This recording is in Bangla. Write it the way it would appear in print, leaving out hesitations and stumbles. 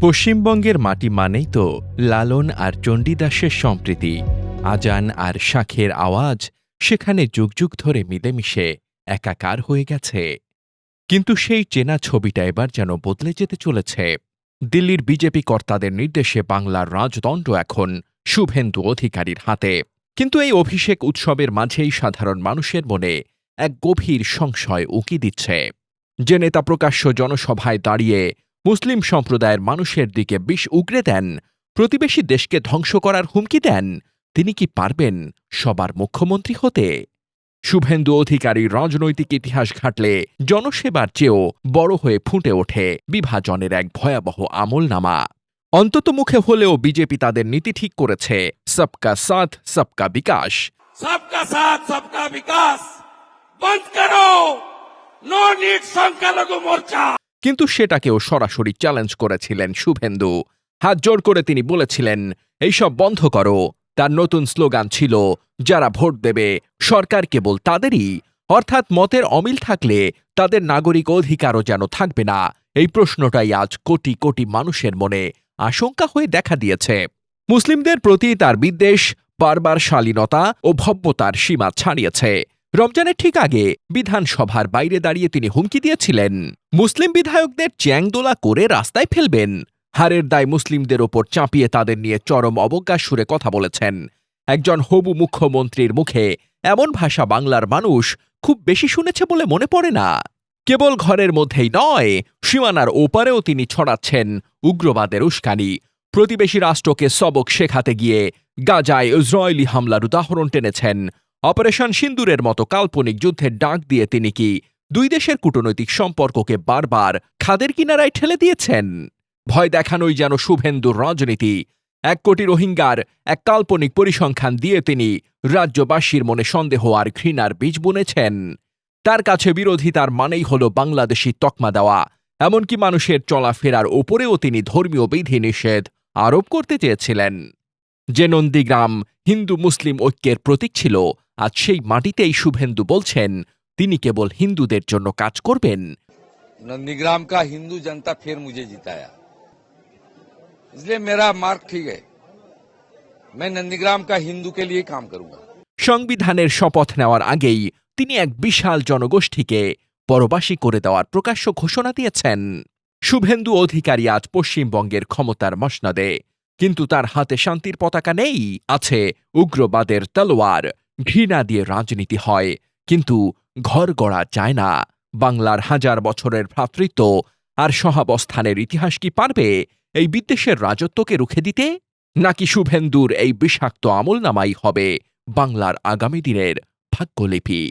পশ্চিমবঙ্গের মাটি মানেই তো লালন আর চণ্ডীদাসের সম্প্রীতি। আজান আর শাঁখের আওয়াজ সেখানে যুগ যুগ ধরে মিলেমিশে একাকার হয়ে গেছে। কিন্তু সেই চেনা ছবিটা এবার যেন বদলে যেতে চলেছে। দিল্লির বিজেপি কর্তাদের নির্দেশে বাংলার রাজদণ্ড এখন শুভেন্দু অধিকারীর হাতে। কিন্তু এই অভিষেক উৎসবের মাঝেই সাধারণ মানুষের মনে এক গভীর সংশয় উকি দিচ্ছে। যে নেতা প্রকাশ্য জনসভায় দাঁড়িয়ে মুসলিম সম্প্রদায়ের মানুষের দিকে বিষ উগরে দেন, প্রতিবেশী দেশকে ধ্বংস করার হুমকি দেন, তিনি কি পারবেন সবার মুখ্যমন্ত্রী হতে? শুভেন্দু অধিকারীর রাজনৈতিক ইতিহাস ঘাটলে জনসেবার চেয়েও বড় হয়ে ফুটে ওঠে বিভাজনের এক ভয়াবহ আমলনামা। অন্তত মুখে হলেও বিজেপি তাদের নীতি ঠিক করেছে সবকা সাথ সবকা বিকাশ। सबका साथ सबका विकास बंद करो, नो नीड সংখ্যালঘু মোর্চা। কিন্তু সেটাকেও সরাসরি চ্যালেঞ্জ করেছিলেন শুভেন্দু। হাত জোড় করে তিনি বলেছিলেন, এইসব বন্ধ করো। তার নতুন স্লোগান ছিল, যারা ভোট দেবে সরকার কেবল তাদেরই, অর্থাৎ মতের অমিল থাকলে তাদের নাগরিক অধিকারও যেন থাকবে না। এই প্রশ্নটাই আজ কোটি কোটি মানুষের মনে আশঙ্কা হয়ে দেখা দিয়েছে। মুসলিমদের প্রতি তার বিদ্বেষ বারবার শালীনতা ও ভব্যতার সীমা ছাড়িয়েছে। রমজানের ঠিক আগে বিধানসভার বাইরে দাঁড়িয়ে তিনি হুমকি দিয়েছিলেন, মুসলিম বিধায়কদের চ্যাংদোলা করে রাস্তায় ফেলবেন। হারের দায় মুসলিমদের ওপর চাপিয়ে তাদের নিয়ে চরম অবজ্ঞার সুরে কথা বলেছেন। একজন হবু মুখ্যমন্ত্রীর মুখে এমন ভাষা বাংলার মানুষ খুব বেশি শুনেছে বলে মনে পড়ে না। কেবল ঘরের মধ্যেই নয়, সীমানার ওপারেও তিনি ছড়াচ্ছেন উগ্রবাদের উস্কানি। প্রতিবেশী রাষ্ট্রকে সবক শেখাতে গিয়ে গাজায় ইসরায়েলি হামলার উদাহরণ টেনেছেন। অপারেশন সিন্দুরের মতো কাল্পনিক যুদ্ধের ডাক দিয়ে তিনি কি দুই দেশের কূটনৈতিক সম্পর্ককে বারবার খাদের কিনারায় ঠেলে দিয়েছেন? ভয় দেখানোই যেন শুভেন্দুর রাজনীতি। 1 কোটি রোহিঙ্গার এক কাল্পনিক পরিসংখ্যান দিয়ে তিনি রাজ্যবাসীর মনে সন্দেহ আর ঘৃণার বীজ বুনেছেন। তার কাছে বিরোধিতার মানেই হল বাংলাদেশি তকমা দেওয়া। এমনকি মানুষের চলাফেরার ওপরেও তিনি ধর্মীয় বিধিনিষেধ আরোপ করতে চেয়েছিলেন। যে নন্দীগ্রাম হিন্দু মুসলিম ঐক্যের প্রতীক ছিল, আজ সেই মাটিতেই শুভেন্দু বলছেন তিনি কেবল হিন্দুদের জন্য কাজ করবেন। नंदीग्राम का हिंदू जनता फिर मुझे जिताया, इसलिए मेरा मार्क ठीक है। मैं नंदीग्राम का हिंदू के लिए काम करूंगा। সংবিধানের শপথ নেওয়ার আগেই তিনি এক বিশাল জনগোষ্ঠীকে পরবাসী করে দেওয়ার প্রকাশ্য ঘোষণা দিয়েছেন। শুভেন্দু অধিকারী আজ পশ্চিমবঙ্গের ক্ষমতার মসনদে, কিন্তু তার হাতে শান্তির পতাকা নেই, আছে উগ্রবাদের তলোয়ার। ঘৃণা দিয়ে রাজনীতি হয়, কিন্তু ঘর গড়া যায় না। বাংলার হাজার বছরের ভ্রাতৃত্ব আর সহাবস্থানের ইতিহাস কি পারবে এই বিদ্বেষের রাজত্বকে রুখে দিতে? নাকি শুভেন্দুর এই বিষাক্ত আমলনামাই হবে বাংলার আগামী দিনের ভাগ্যলিপি?